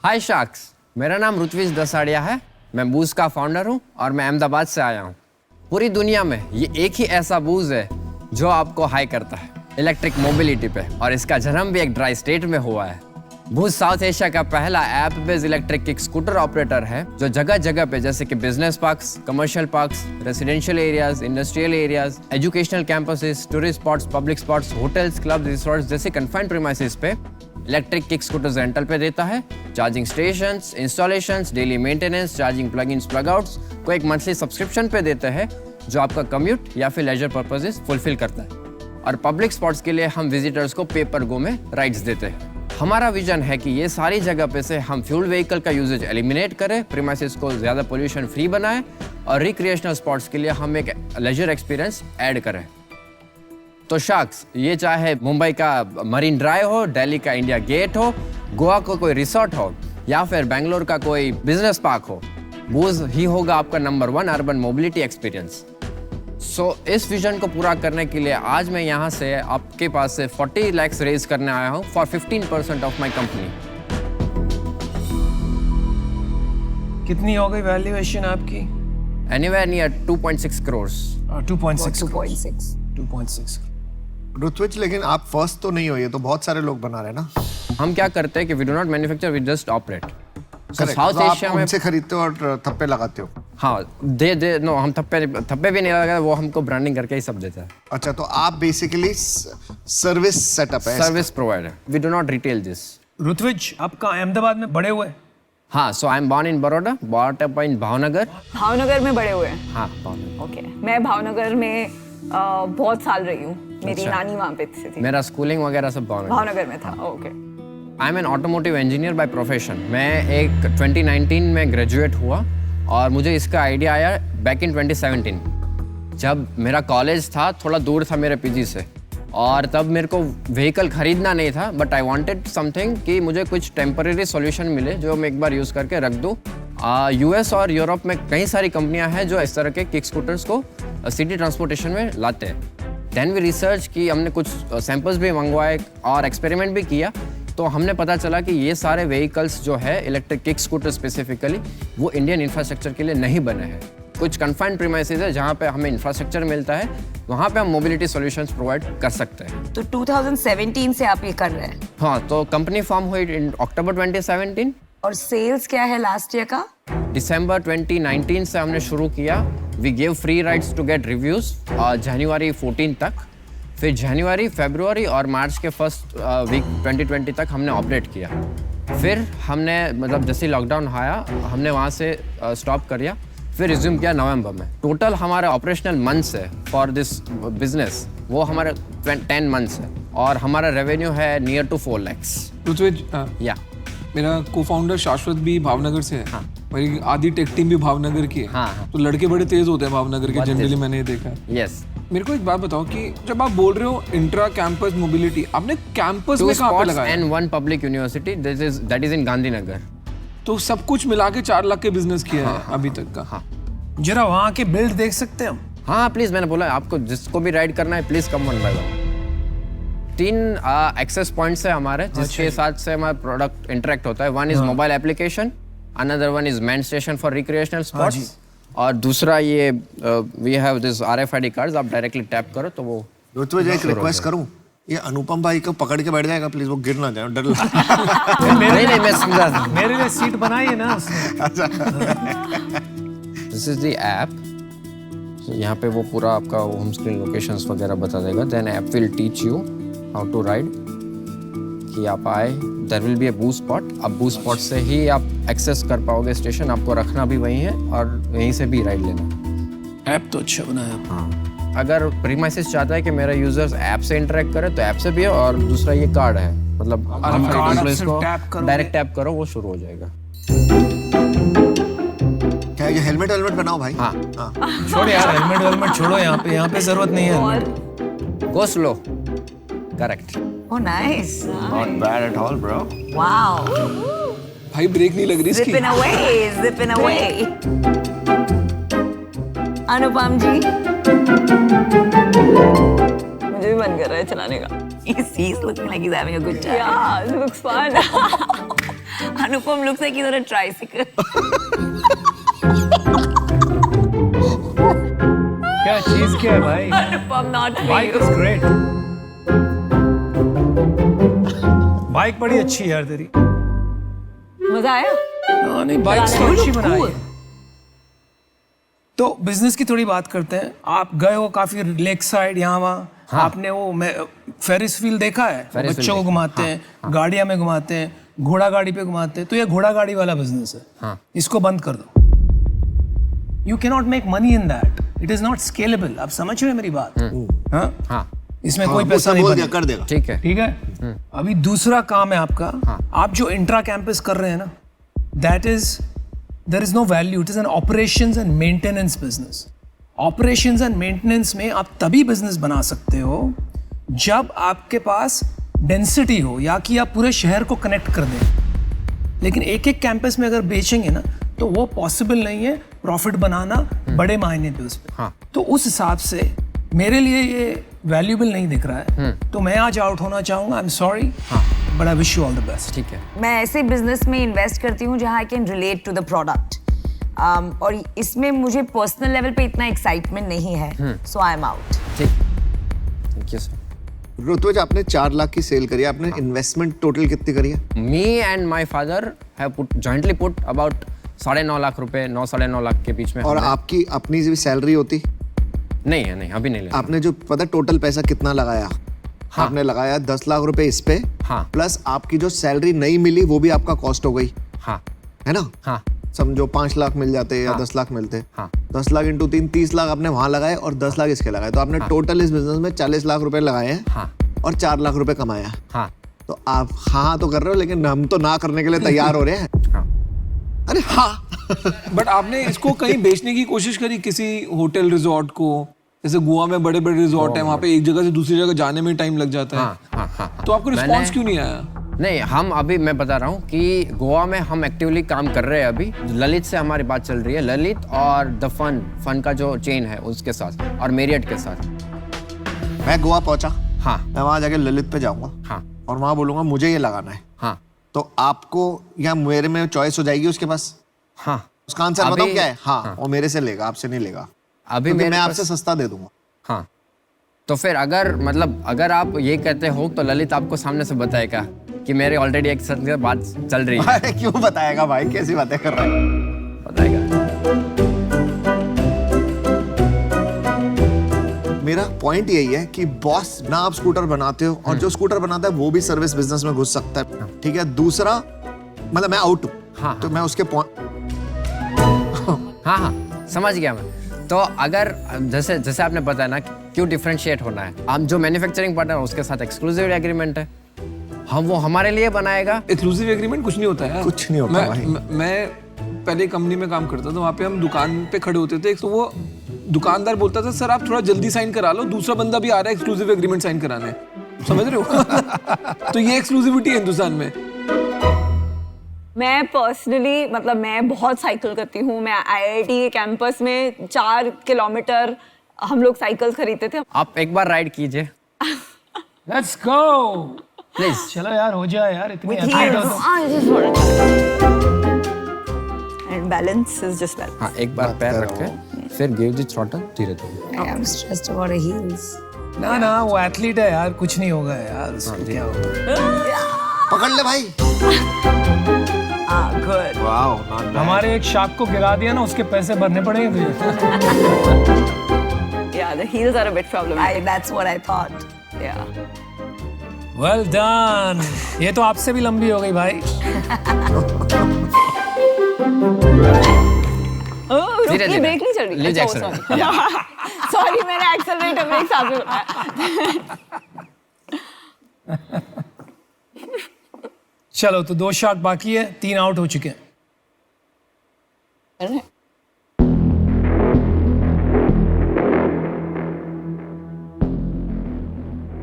हाय sharks, मेरा नाम ऋत्विज दसाड़िया है। मैं बूज का फाउंडर हूँ और मैं अहमदाबाद से आया हूँ। पूरी दुनिया में ये एक ही ऐसा बूज है जो आपको हाई करता है इलेक्ट्रिक मोबिलिटी पे, और इसका जन्म भी एक ड्राई स्टेट में हुआ है। बूज साउथ एशिया का पहला app based electric kick scooter operator है जो जगह जगह पे जैसे कि business parks, commercial parks, residential areas, industrial areas, educational campuses, tourist spots, public spots, hotels, club, resorts जैसे कन्फाइंड प्रीमाइसेस पे इलेक्ट्रिक किक स्कूटर्स रेंटल पे देता है। Charging stations, installations, daily maintenance, charging plug-ins, plug-outs को एक monthly subscription पे देते हैं जो आपका कम्यूट या फिर लेजर पर्पसेस फुलफिल करता है। और पब्लिक स्पॉट्स के लिए हम विजिटर्स को पे पर गो में राइड्स देते हैं। हमारा विजन है कि ये सारी जगह पे से हम फ्यूल व्हीकल का यूजेज एलिमिनेट करें, प्रीमाइसेस को ज़्यादा पोल्यूशन फ्री बनाएं और रिक्रिएशनल स्पॉट्स के लिए हम एक लेजर एक्सपीरियंस ऐड करें। तो शार्क्स, ये चाहे मुंबई का मरीन ड्राइव हो, दिल्ली का इंडिया गेट हो, गोवा को कोई रिसोर्ट हो या फिर बेंगलोर का कोई बिजनेस पार्क हो, बूज ही होगा आपका नंबर 1 अर्बन मोबिलिटी एक्सपीरियंस। सो इस विजन को पूरा करने के लिए आज मैं यहाँ से आपके पास से 40 lakhs रेज करने आया हूँ फॉर 15% ऑफ माई कंपनी। कितनी हो गई वैल्यूएशन आपकी? Anywhere near 2.6 crores। 2.6 ऋत्विज, लेकिन आप फर्स्ट तो नहीं हो, ये तो बहुत सारे लोग बना रहे हैं ना। हम क्या करते हैं कि we do not manufacture, we just operate. South Asia में उनसे खरीदते हो और थप्पे लगाते हो? हाँ, नो, हम थप्पे भी नहीं लगाते, वो हमको ब्रांडिंग करके ही सब देता है। अच्छा, तो आप बेसिकली सर्विस सेटअप है, service provider, we do not retail this. Ritvij, आपका अहमदाबाद में बड़े हुए? हाँ, so I am born in Baroda, bought up in Bhavnagar. Bhavnagar में बड़े हुए हैं? हाँ, भावनगर। ओके, मैं भावनगर में बहुत साल रही हूँ। मेरी नानी वहाँ पे थी। मेरा स्कूलिंग वगैरह सब भावनगर में था। Okay. I am an automotive engineer by profession. मैं एक 2019 में ग्रेजुएट हुआ और मुझे इसका आइडिया आया बैक इन 2017 जब मेरा कॉलेज था थोड़ा दूर था मेरे पीजी से, और तब मेरे को व्हीकल खरीदना नहीं था, बट आई वांटेड समथिंग कि मुझे कुछ टेम्परेरी सॉल्यूशन मिले जो मैं एक बार यूज़ करके रख दूँ। यूएस और यूरोप में कई सारी कंपनियां हैं जो इस तरह के किक स्कूटर्स को सिटी ट्रांसपोर्टेशन में लाते हैं। देन वी रिसर्च की, हमने कुछ सैंपल्स भी मंगवाए और एक्सपेरिमेंट भी किया, तो हमने पता चला कि ये सारे व्हीकल्स जो है इलेक्ट्रिक किक स्कूटर स्पेसिफिकली वो इंडियन इंफ्रास्ट्रक्चर के लिए नहीं बने हैं। कुछ कन्फाइंड प्रीमाइसेस है जहाँ पे हमें इंफ्रास्ट्रक्चर मिलता है, वहाँ पे हम मोबिलिटी सॉल्यूशंस प्रोवाइड कर सकते हैं। तो 2017 से आप ये कर रहे हैं? हाँ, तो कंपनी फॉर्म हुई इन अक्टूबर 2017। और सेल्स क्या है लास्ट ईयर का? दिसंबर 2019 से हमने शुरू किया। We give free rides to get reviews जनवरी 14 तक। फिर जनवरी, फरवरी और मार्च के फर्स्ट वीक 2020 तक हमने ऑपरेट किया। फिर हमने मतलब जैसे लॉकडाउन आया हमने वहाँ से स्टॉप कर दिया, फिर रिज्यूम किया नवंबर में। टोटल हमारे ऑपरेशनल मंथ्स है फॉर दिस बिजनेस वो हमारे 10 मंथ्स है और हमारा रेवेन्यू है नियर टू 4 lakhs। ऋत्विज, या मेरा को-फाउंडर शाश्वत भी भावनगर से है। हाँ। मेरी आधी टेक टीम भी भावनगर की है। हाँ। तो लड़के बड़े तेज होते हैं भावनगर के, जनरली मैंने ये देखा है। यस। मेरे को एक बात बताओ कि जब आप बोल रहे हो इंट्रा कैंपस मोबिलिटी, आपने कैंपस में कहाँ पे लगाया? And 1 public university that is in Gandhinagar. तो सब कुछ मिला के 4 लाख के बिजनेस किया है अभी तक का। हाँ जरा वहाँ के बिल्ड देख सकते हैं हम? हाँ प्लीज, मैंने बोला आपको जिसको भी राइड करना है please come 1 by 1। 3 access points है हमारे जिसके साथ से हमारा प्रोडक्ट इंटरेक्ट होता है। 1 is mobile application, another 1 is main station for recreational spots, और दूसरा ये we have this RFID cards, आप डायरेक्टली टैप करो तो वो। ऋत्विज, एक रिक्वेस्ट करूं, ये अनुपम भाई को पकड़ के बैठ जाएगा प्लीज, वो गिर ना जाए, डर लगता है। नहीं, मैं समझा था। मेरे लिए सीट बनाई है ना उसने। This is the app. यहाँ पे वो पूरा आपका होम स्क्रीन लोकेशंस वगैरह बता देगा। Then app will teach you how to ride, कि आप आए, there will be a boost spot. अब बूस्ट स्पॉट से ही आप एक्सेस कर पाओगे स्टेशन, आपको रखना भी वहीं है और यहीं से भी राइड लेना। ऐप तो अच्छा बनाया। हाँ, अगर प्रीमाइसेस चाहता है कि मेरा यूजर्स ऐप से इंटरेक्ट करे तो ऐप से भी है, और दूसरा ये कार्ड है, मतलब आप कार्ड प्लेस से को टैप करोगे। डायरेक्ट टैप करो वो शुरू हो जाएगा। क्या ये हेलमेट बनाओ भाई? हाँ। छोड़ यार, हेलमेट छोड़ो, यहाँ पे जरूरत नहीं है। Go slow. Correct. Oh nice. Not bad at all bro. Wow. भाई ब्रेक नहीं लग रही इसकी। Zipping away. अनुपम जी, मुझे भी मन कर रहा है चलाने का। He's looking like he's having a good time. Yeah, it looks fun. Anupam looks like he's on a tricycle. क्या चीज क्या है भाई? Anupam, not for bike you. Is great. Bike बड़ी अच्छी है यार तेरी। मजा आया? नहीं बाइक तो अच्छी बनाई cool. है। तो बिजनेस की थोड़ी बात करते हैं। आप गए हो काफी लेक साइड यहाँ वहाँ। हाँ। आपने वो फेरिस व्हील देखा है? फेरिस बच्चों को व्हील घुमाते हैं, गाड़ियां में घुमाते हैं, घोड़ा गाड़ी पे घुमाते हैं। तो ये घोड़ा गाड़ी वाला बिजनेस है। हाँ। इसको बंद कर दो। You can not make money in that. It is not scalable. आप समझ रहे हैं मेरी बात? हाँ? हाँ इसमें कोई हाँ, पैसा वो नहीं बोल बनेगा। दिया, कर देगा। ठीक है। ठीक है। अभी दूसरा काम है आपका। आप जो इंट्रा कैंपस कर रहे हैं ना, that is there is no value. It is an operations and maintenance business. Operations and maintenance में आप तभी बिजनेस बना सकते हो जब आपके पास डेंसिटी हो, या कि आप पूरे शहर को कनेक्ट कर दें। लेकिन एक एक कैंपस में अगर बेचेंगे ना, तो वो पॉसिबल नहीं है प्रॉफिट बनाना बड़े मायने पे उस पे। हाँ। तो उस हिसाब से मेरे लिए ये वैल्यूबल नहीं दिख रहा है। तो मैं आज आउट होना चाहूंगा। I am sorry, but I wish you all the best. ठीक है। मैं ऐसे बिजनेस में इन्वेस्ट करती हूँ जहाँ I can relate to the product, और इसमें मुझे पर्सनल लेवल पे इतना एक्साइटमेंट नहीं है, सो आई एम आउट। ठीक। Thank you sir. ऋत्विज, आपने 4 लाख की सेल करी है, आपने इन्वेस्टमेंट टोटल कितनी करी है? Me and my father have jointly put about 9.5 lakh रुपए, 9-9.5 लाख के बीच में। और हमने- आपकी अपनी भी सैलरी होती? नहीं है, नहीं अभी नहीं लेना। आपने जो पता टोटल पैसा कितना लगाया? हाँ। आपने लगाया 10 लाख रुपए इस पे, हाँ। प्लस आपकी जो सैलरी नहीं मिली वो भी आपका कॉस्ट हो गई, हाँ है ना? हाँ समझो 5 लाख मिल जाते या हाँ। 10 लाख मिलते। हाँ। 10 लाख इंटू 3, 30 लाख आपने वहां लगाए और 10 लाख इसके लगाए, तो आपने टोटल इस बिजनेस में 40 लाख रुपए लगाए हैं हाँ और 4 लाख रुपए कमाया। हाँ तो आप हाँ तो कर रहे हो, लेकिन हम तो ना करने के लिए तैयार हो रहे हैं। हाँ। अरे हाँ। बट आपने इसको कहीं बेचने की कोशिश करी, किसी होटल रिजॉर्ट को? जैसे गोवा में बड़े बड़े रिजॉर्ट है, वहाँ पे एक जगह से दूसरी जगह जाने में टाइम लग जाता है। हाँ, हाँ, हाँ। तो आपको रिस्पॉन्स मैंने- क्यों नहीं आया? नहीं, हम अभी मैं बता रहा हूँ कि गोवा में हम एक्टिवली काम कर रहे हैं अभी। ललित से हमारी बात चल रही है, ललित और द फन का जो चेन है उसके साथ, और मेरियट के साथ। मैं गोवा पहुंचा, हाँ मैं वहां जाके ललित पे जाऊंगा हाँ और वहां बोलूंगा मुझे ये लगाना है, हाँ तो आपको या मेरे में चॉइस हो जाएगी उसके पास? हाँ। उसका आंसर बताओ अभी- क्या है? हाँ, वो मेरे से लेगा, आपसे नहीं लेगा। अभी क्योंकि मेरे मैं पास- आपसे सस्ता दे दूंगा। हाँ, तो फिर अगर आप ये कहते हो तो ललित आपको सामने से बताएगा कि मेरे ऑलरेडी एक साथ बात चल रही है। अरे क्यों बताएगा भाई, कैसी बातें कर रहा है? बताएगा। मेरा पॉइंट यही है कि बॉस ना आप स्कूटर बनाते हो, और जो स्कूटर बनाता है वो भी सर्विस बिजनेस में घुस सकता है। ठीक है, दूसरा मतलब मैं आउट हूँ, हाँ, तो मैं उसके पॉइंट हाँ हाँ समझ गया मैं। तो अगर जैसे जैसे आपने बताया ना क्यों डिफरेंशिएट होना है, हम जो मैन्युफैक्चरिंग पार्टनर है उसके साथ एक्सक्लूसिव एग्रीमेंट है, हम वो हमारे लिए बनाएगा। एक्सक्लूसिव एग्रीमेंट कुछ नहीं होता है। कुछ नहीं होता भाई। मैं पहले कंपनी में काम करता था, वहाँ पे हम दुकान पे खड़े होते थे, तो वो दुकानदार बोलता था सर आप थोड़ा जल्दी साइन करा लो, दूसरा बंदा भी आ रहा है एक्सक्लूसिव एग्रीमेंट साइन कराने। समझ रहे हो? तो ये एक्सक्लूसिविटी है हिंदुस्तान में। मैं पर्सनली मतलब मैं बहुत साइकिल करती हूँ। मैं IIT के कैंपस में 4 किलोमीटर हम लोग साइकिल खरीदते थे। आप एक बार राइड कीजिए लेट्स गो प्लीज। चलो यार, हो जाए यार, इतनी With athlete हो heels. तुम। I just want and balance is just balance. हाँ, एक बार पैर रख के फिर गिव द थ्रॉटल धीरे धीरे। I am stressed about the heels. ना ना, वो एथलीट है यार, कुछ नहीं होगा यार, उसको क्या होगा। पकड़ ले भाई। Good. Wow, not bad. हमारे एक शार्क को गिरा दिया ना, उसके पैसे भरने पड़ेंगे तुझे। Yeah, the heels are a bit problematic. That's what I thought. Yeah. Well done. ये तो आपसे भी लंबी हो गई भाई। रुक, धीरे ये धीरे। ब्रेक नहीं चल रही। लीजिए अच्छा, accelerate. सॉरी मैंने एक्सेलरेटर ब्रेक साथ में बताया। चलो, तो 2 शॉट बाकी है, 3 आउट हो चुके हैं।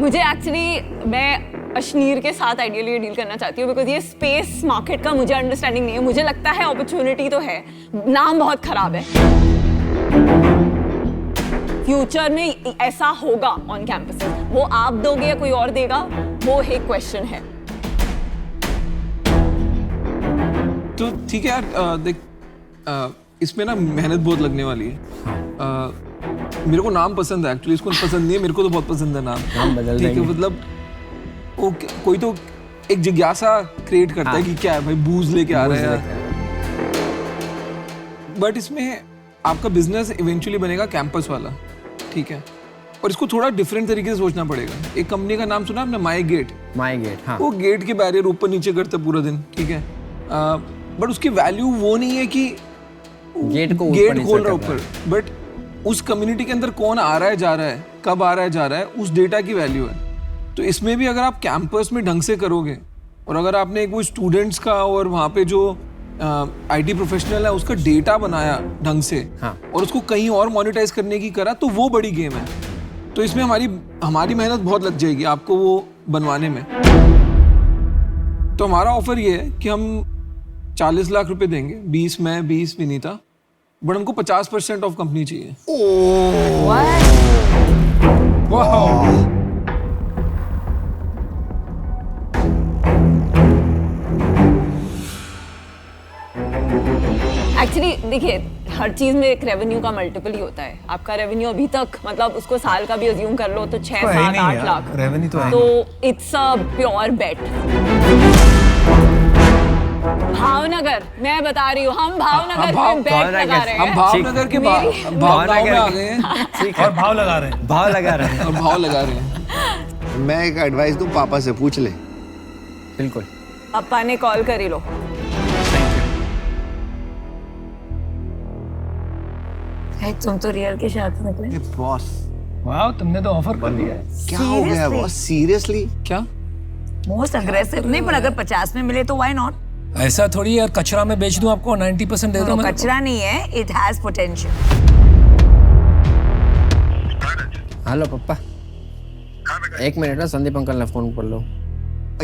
मुझे एक्चुअली मैं अशनीर के साथ आइडियली डील करना चाहती हूँ, बिकॉज ये स्पेस मार्केट का मुझे अंडरस्टैंडिंग नहीं है। मुझे लगता है अपॉर्चुनिटी तो है, नाम बहुत खराब है। फ्यूचर में ऐसा होगा ऑन कैंपस, वो आप दोगे या कोई और देगा, वो एक क्वेश्चन है। तो ठीक है यार, देख इसमें ना मेहनत बहुत लगने वाली है। मेरे को नाम पसंद है एक्चुअली, इसको पसंद नहीं है, मेरे को तो बहुत पसंद है नाम बदल ठीक है, देंगे। मतलब वो कोई तो एक जिज्ञासा क्रिएट करता है कि क्या है भाई, बूज लेके आ रहे हैं। बट इसमें आपका बिजनेस इवेंचुअली बनेगा कैंपस वाला, ठीक है, और इसको थोड़ा डिफरेंट तरीके से सोचना पड़ेगा। एक कंपनी का नाम सुना आपने, माई गेट। माई गेट, हाँ। वो गेट के बैरियर ऊपर नीचे करते पूरा दिन, ठीक है, बट उसकी वैल्यू वो नहीं है कि गेट को ऊपर गेट नीचे खोल रहा है कर रहा ऊपर, बट उस कम्युनिटी के अंदर कौन आ रहा है जा रहा है, कब आ रहा है जा रहा है, उस डेटा की वैल्यू है। तो इसमें भी अगर आप कैंपस में ढंग से करोगे, और अगर आपने कोई स्टूडेंट्स का और वहाँ पे जो आईटी प्रोफेशनल है उसका डेटा बनाया ढंग से, हाँ। और उसको कहीं और मोनेटाइज करने की करा, तो वो बड़ी गेम है। तो इसमें हमारी मेहनत बहुत लग जाएगी आपको वो बनवाने में। तो हमारा ऑफर ये है कि हम 40 लाख रुपए देंगे, 20 मैं, 20 विनीता, बट हमको 50% ऑफ कंपनी चाहिए। एक्चुअली देखिए, हर चीज में एक रेवेन्यू का मल्टीपल ही होता है। आपका रेवेन्यू अभी तक, मतलब उसको साल का भी अज्यूम कर लो तो 6, 7, 8 लाख रेवेन्यू तो है तो इट्स अ प्योर बेट। भावनगर, मैं बता रही हूँ, हम भावनगर पे बेट लगा रहे हम हैं। भावनगर के भावनाओं में आ गए हैं, ठीक और भाव लगा रहे हैं। भाव लगा रहे हैं। और भाव लगा रहे हैं। मैं एक एडवाइस दूं, पापा से पूछ ले। बिल्कुल। पापा ने कॉल कर ही लो। तुम तो रियल के साथ निकले। बॉस वाह, तुमने तो ऑफर कर दिया है। क्या हो गया बॉस, सीरियसली? क्या मोस्ट अग्रेसिव नहीं, पर अगर 50 में मिले तो व्हाई नॉट? ऐसा थोड़ी यार, कचरा में बेच दूं आपको 90% दे दो। कचरा नहीं है, इट हैज पोटेंशियल। हेलो पप्पा, एक मिनट ना, संदीप अंकल ने फोन कर लो।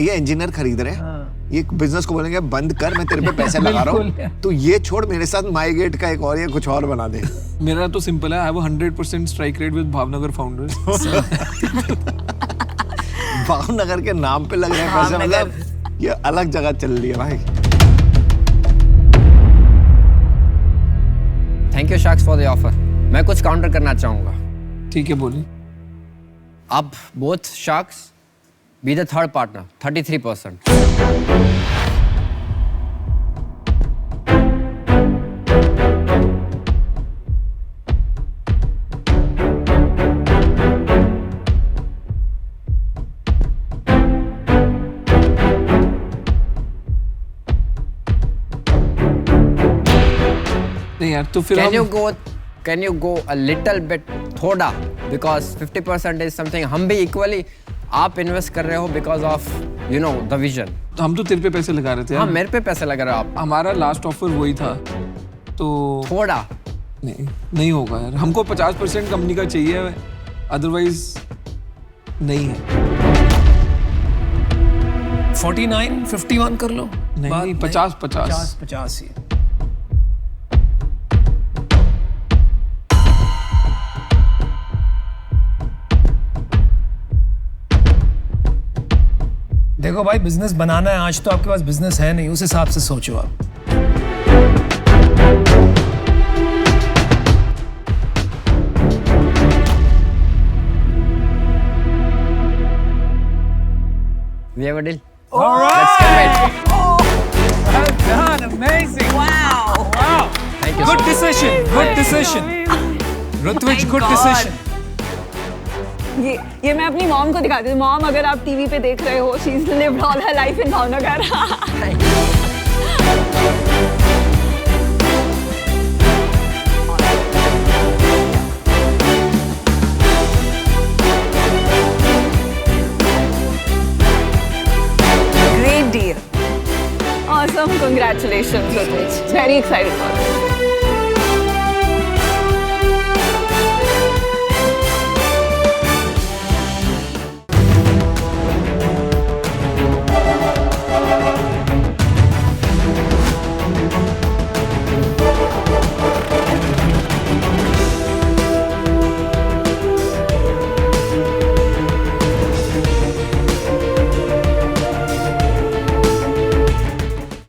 ये इंजीनियर खरीद रहे हैं, ये बिजनेस को बोलेंगे बंद कर, मैं तेरे पे पैसे लगा रहा हूँ, तू ये छोड़, मेरे साथ माई गेट का एक और ये कुछ और बना दे। मेरा तो सिंपल है, I have 100% strike rate with Bhavnagar founders. Bhavnagar के नाम पे लग रहे हैं पैसे, मतलब ये अलग जगह चल रही है भाई। Thank you sharks for the offer. मैं कुछ काउंटर करना चाहूंगा। ठीक है, बोलिए। अब both sharks be the third partner, 33%। नहीं यार, तो फिर Can you go a little bit थोड़ा, because 50% is something हम भी equally, आप इन्वेस्ट कर रहे हो because of you know the vision। हम तो तेरे पे पैसे लगा रहे थे हाँ, यार। मेरे पे पैसे लगा रहे हो आप। हमारा लास्ट ऑफर वही था, तो थोड़ा नहीं होगा यार, हमको 50% कंपनी का चाहिए, अदरवाइज नहीं है। 49, 51 कर लो। नहीं, 50 50 ही। देखो भाई, बिजनेस बनाना है, आज तो आपके पास बिजनेस है नहीं, उस हिसाब से सोचो आप। We have a deal। All right. Let's commit। Well done, amazing. Wow. Wow. Thank you Good so much। decision. Good decision. Rutvij, good God. decision. ये मैं अपनी मॉम को दिखाती हूँ। मॉम, अगर आप टीवी पे देख रहे हो, she is lived all her life in Bhavnagar. Great deal. Awesome, congratulations, Rutvij. Very excited for this.